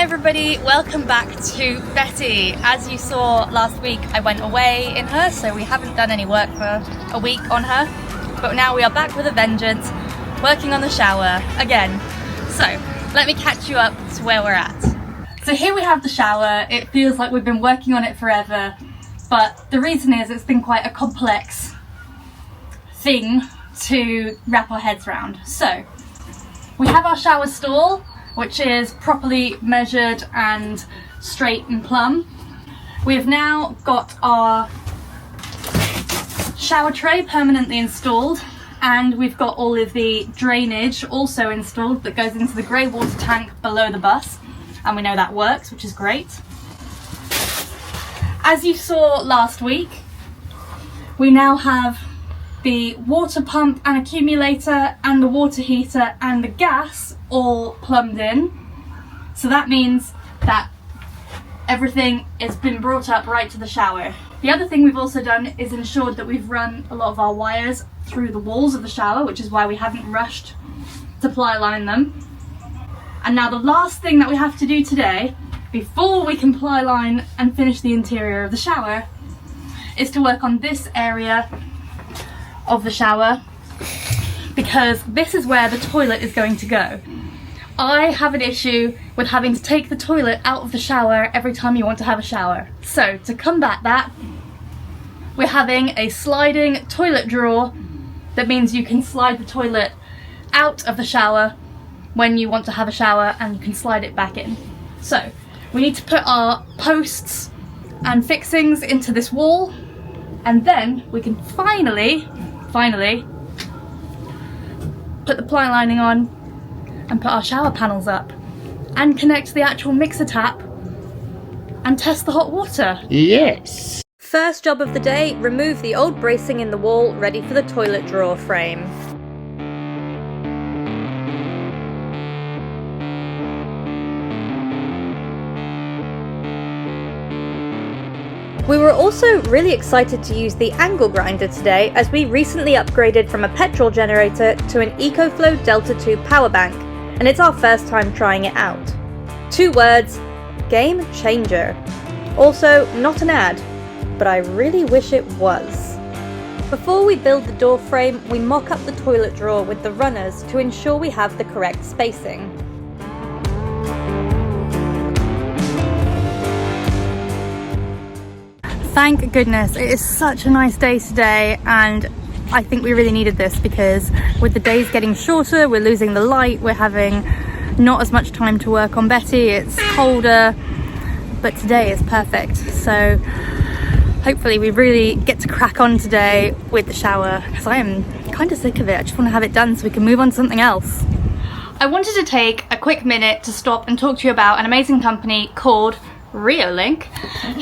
everybody, welcome back to Betty. As you saw last week, I went away in her, so we haven't done any work for a week on her. But now we are back with a vengeance, working on the shower again. So let me catch you up to where we're at. So here we have the shower. It feels like we've been working on it forever, but the reason is it's been quite a complex thing to wrap our heads around. So we have our shower stall, which is properly measured and straight and plumb. We have now got our shower tray permanently installed, and we've got all of the drainage also installed that goes into the grey water tank below the bus, and we know that works, which is great. As you saw last week, we now have the water pump and accumulator and the water heater and the gas all plumbed in. So that means that everything has been brought up right to the shower. The other thing we've also done is ensured that we've run a lot of our wires through the walls of the shower, which is why we haven't rushed to ply line them. And now the last thing that we have to do today, before we can ply line and finish the interior of the shower, is to work on this area of the shower, because this is where the toilet is going to go. I have an issue with having to take the toilet out of the shower every time you want to have a shower. So to combat that, we're having a sliding toilet drawer. That means you can slide the toilet out of the shower when you want to have a shower, and you can slide it back in. So we need to put our posts and fixings into this wall, and then we can finally put the ply lining on and put our shower panels up and connect the actual mixer tap and test the hot water. Yes! First job of the day, remove the old bracing in the wall, ready for the toilet drawer frame. We were also really excited to use the angle grinder today, as we recently upgraded from a petrol generator to an EcoFlow Delta 2 power bank, and it's our first time trying it out. 2 words: game changer. Also, not an ad, but I really wish it was. Before we build the door frame, we mock up the toilet drawer with the runners to ensure we have the correct spacing. Thank goodness, it is such a nice day today, and I think we really needed this, because with the days getting shorter, we're losing the light, we're having not as much time to work on Betty, it's colder, but today is perfect. So hopefully we really get to crack on today with the shower, because I am kind of sick of it. I just want to have it done so we can move on to something else. I wanted to take a quick minute to stop and talk to you about an amazing company called Reolink,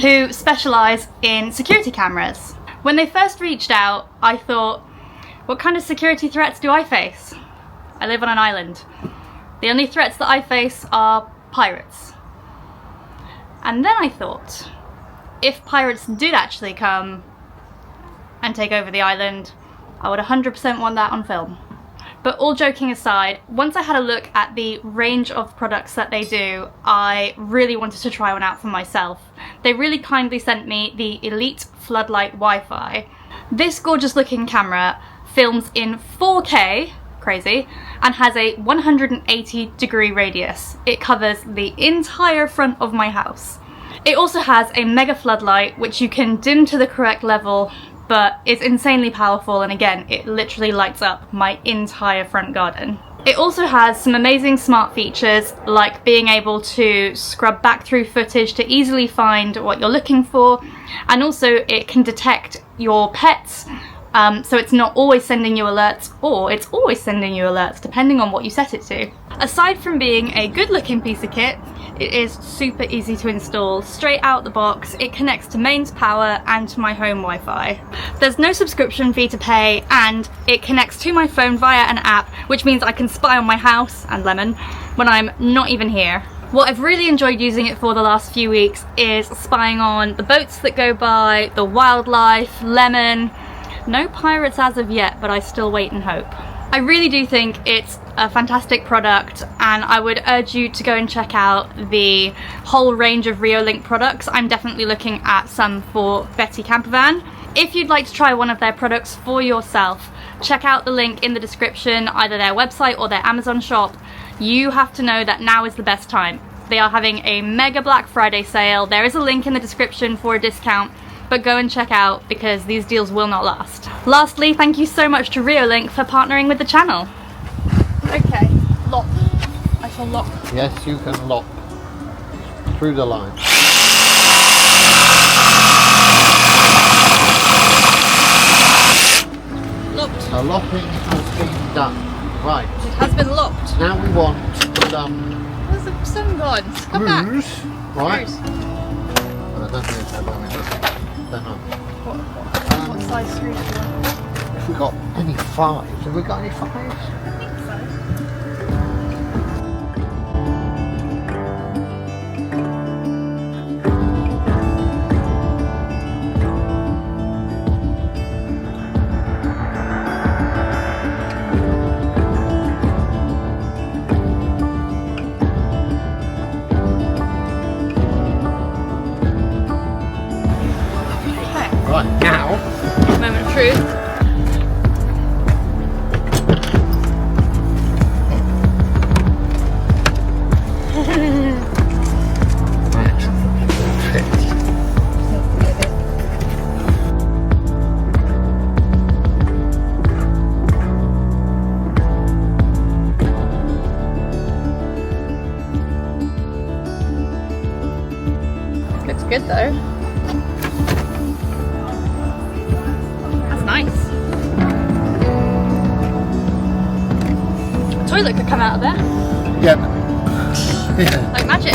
who specialise in security cameras. When they first reached out, I thought, what kind of security threats do I face? I live on an island. The only threats that I face are pirates. And then I thought, if pirates did actually come and take over the island, I would 100% want that on film. But all joking aside, once I had a look at the range of products that they do, I really wanted to try one out for myself. They really kindly sent me the Elite Floodlight Wi-Fi. This gorgeous looking camera films in 4K, crazy, and has a 180-degree radius. It covers the entire front of my house. It also has a mega floodlight, which you can dim to the correct level, but it's insanely powerful, and again, it literally lights up my entire front garden. It also has some amazing smart features, like being able to scrub back through footage to easily find what you're looking for, and also it can detect your pets, so it's not always sending you alerts, or it's always sending you alerts, depending on what you set it to. Aside from being a good looking piece of kit, it is super easy to install. Straight out the box, it connects to mains power and to my home Wi-Fi. There's no subscription fee to pay, and it connects to my phone via an app, which means I can spy on my house and Lemon when I'm not even here. What I've really enjoyed using it for the last few weeks is spying on the boats that go by, the wildlife, Lemon. No pirates as of yet, but I still wait and hope. I really do think it's a fantastic product, and I would urge you to go and check out the whole range of Reolink products. I'm definitely looking at some for Betty Campervan. If you'd like to try one of their products for yourself, check out the link in the description, either their website or their Amazon shop. You have to know that now is the best time. They are having a mega Black Friday sale. There is a link in the description for a discount, but go and check out because these deals will not last. Lastly, thank you so much to Reolink for partnering with the channel. Okay, lock. I shall lock. Yes, you can lock through the line. Locked. The locking has been done. Right. It has been locked. Now we want some Where's the sun gone? Come back. screws. Right. Screws. Well, I don't think it's long enough. Don't know. What size screws do you want? If we got any fives, have we got any fives? I think so. Right, now. Moment of truth. Looks good though. That's nice. A toilet could come out of there. Yep. Yeah. Like magic.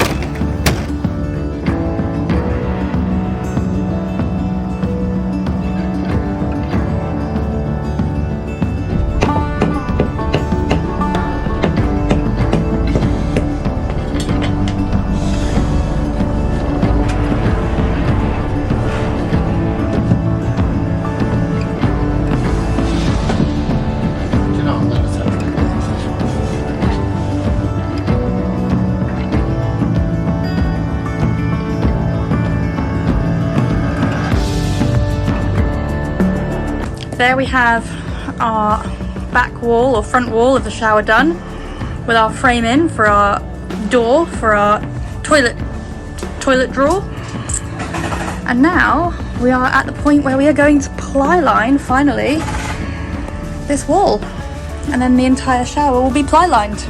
Do you know, I'm gonna say There we have our back wall or front wall of the shower done, with our frame in for our door for our toilet drawer. And now we are at the point where we are going to ply line finally this wall, and then the entire shower will be ply lined.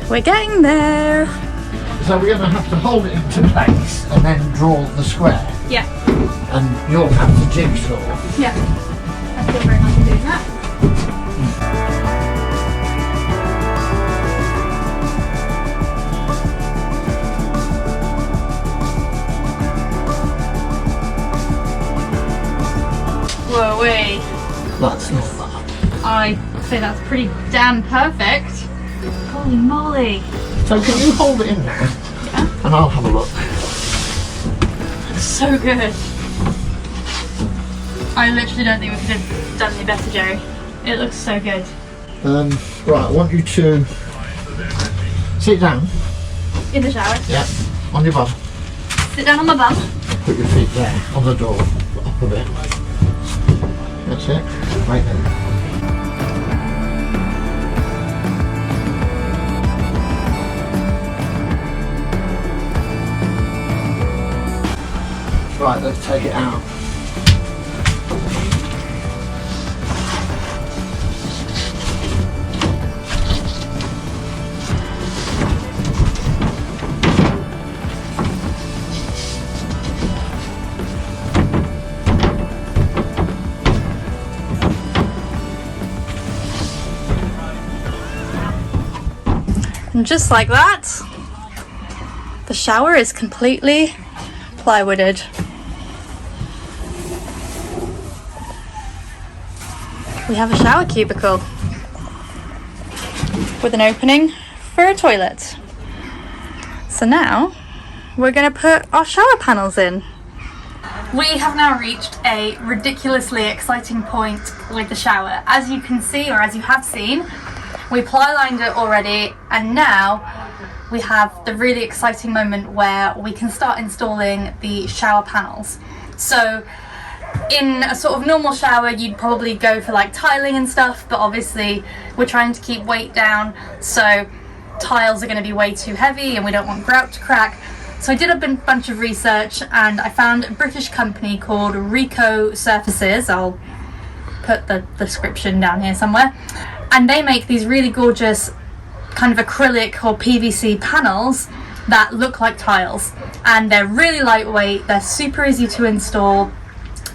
We're getting there. So we're going to have to hold it into place and then draw the square. Yeah, And you'll have the jigsaw. yeah. I feel very happy doing that. Whoa, wait. That's not bad. I say that's pretty damn perfect. Holy moly. So can you hold it in there? Yeah. And I'll have a look. So good. I literally don't think we could have done any better, Jerry. It looks so good. Right, I want you to sit down. In the shower. Yeah. On your bum. Sit down on my bum. Put your feet there on the door. Up a bit. That's it. Right there. Right, let's take it out. And just like that, the shower is completely plywooded. We have a shower cubicle with an opening for a toilet. So now we're going to put our shower panels in. We have now reached a ridiculously exciting point with the shower. As you can see, or as you have seen, we ply lined it already, and now we have the really exciting moment where we can start installing the shower panels. So in a sort of normal shower you'd probably go for like tiling and stuff, but obviously we're trying to keep weight down, so tiles are going to be way too heavy and we don't want grout to crack. So I did a bunch of research and I found a British company called Rico Surfaces. I'll put the description down here somewhere. And they make these really gorgeous kind of acrylic or PVC panels that look like tiles. And they're really lightweight, they're super easy to install,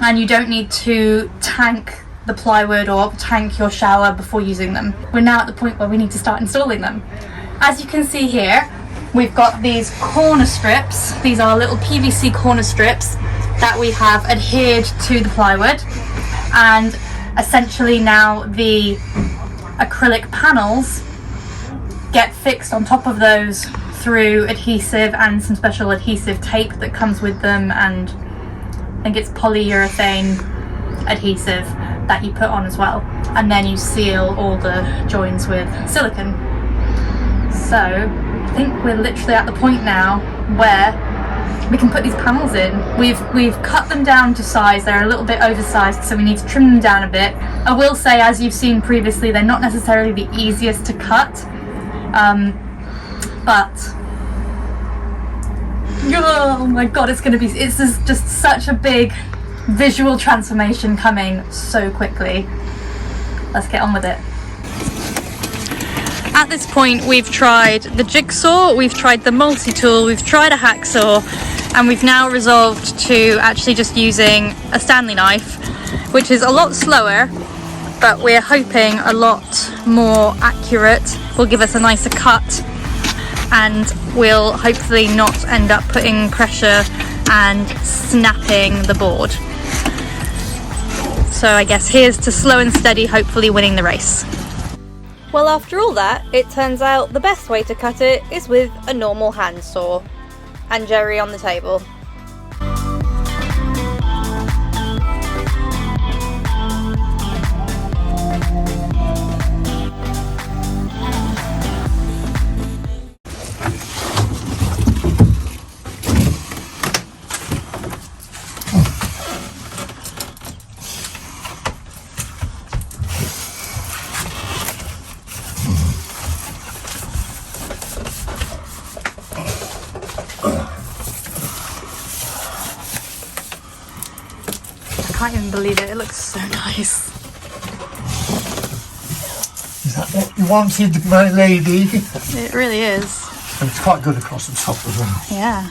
and you don't need to tank the plywood or tank your shower before using them. We're now at the point where we need to start installing them. As you can see here, we've got these corner strips. These are little PVC corner strips that we have adhered to the plywood, and essentially now the acrylic panels get fixed on top of those through adhesive and some special adhesive tape that comes with them, and I think it's polyurethane adhesive that you put on as well, and then you seal all the joins with silicone. So I think we're literally at the point now where we can put these panels in. We've cut them down to size. They're a little bit oversized, so we need to trim them down a bit. I will say, as you've seen previously, they're not necessarily the easiest to cut, but oh my god, it's just such a big visual transformation coming so quickly. Let's get on with it. At this point we've tried the jigsaw, we've tried the multi-tool, we've tried a hacksaw, and we've now resolved to actually just using a Stanley knife, which is a lot slower, but we're hoping a lot more accurate, will give us a nicer cut, and will hopefully not end up putting pressure and snapping the board. So I guess here's to slow and steady, hopefully winning the race. Well, after all that, it turns out the best way to cut it is with a normal handsaw. And Jerry on the table. I can't even believe it, it looks so nice. Is that what you wanted, my lady? It really is. And it's quite good across the top as well. Yeah.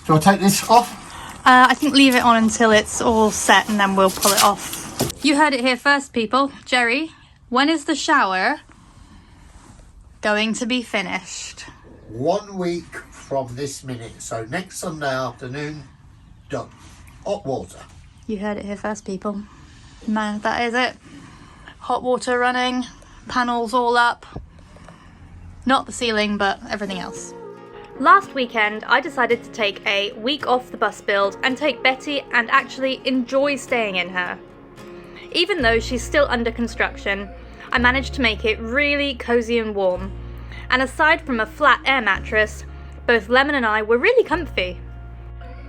Do I take this off? I think leave it on until it's all set and then we'll pull it off. You heard it here first, people. Jerry, when is the shower going to be finished? 1 week from this minute, so next Sunday afternoon, done. Hot water. You heard it here first, people. Man, that is it. Hot water running, panels all up. Not the ceiling, but everything else. Last weekend, I decided to take a week off the bus build and take Betty and actually enjoy staying in her. Even though she's still under construction, I managed to make it really cozy and warm. And aside from a flat air mattress, both Lemon and I were really comfy.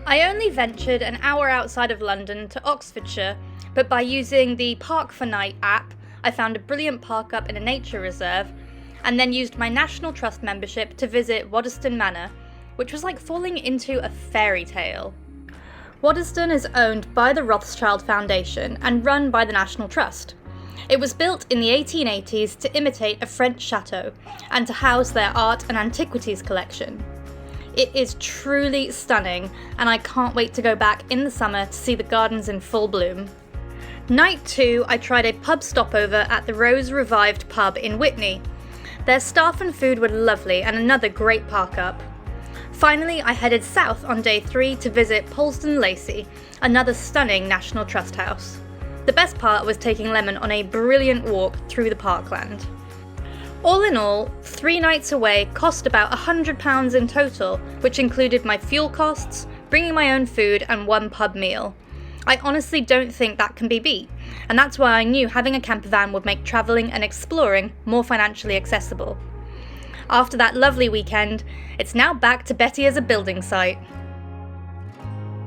I only ventured an hour outside of London to Oxfordshire, but by using the Park for Night app, I found a brilliant park up in a nature reserve, and then used my National Trust membership to visit Waddesdon Manor, which was like falling into a fairy tale. Waddesdon is owned by the Rothschild Foundation and run by the National Trust. It was built in the 1880s to imitate a French chateau and to house their art and antiquities collection. It is truly stunning, and I can't wait to go back in the summer to see the gardens in full bloom. Night 2, I tried a pub stopover at the Rose Revived pub in Witney. Their staff and food were lovely and another great park up. Finally, I headed south on day 3 to visit Polesden Lacey, another stunning National Trust house. The best part was taking Lemon on a brilliant walk through the parkland. All in all, 3 nights away cost about £100 in total, which included my fuel costs, bringing my own food and one pub meal. I honestly don't think that can be beat, and that's why I knew having a camper van would make travelling and exploring more financially accessible. After that lovely weekend, it's now back to Betty as a building site.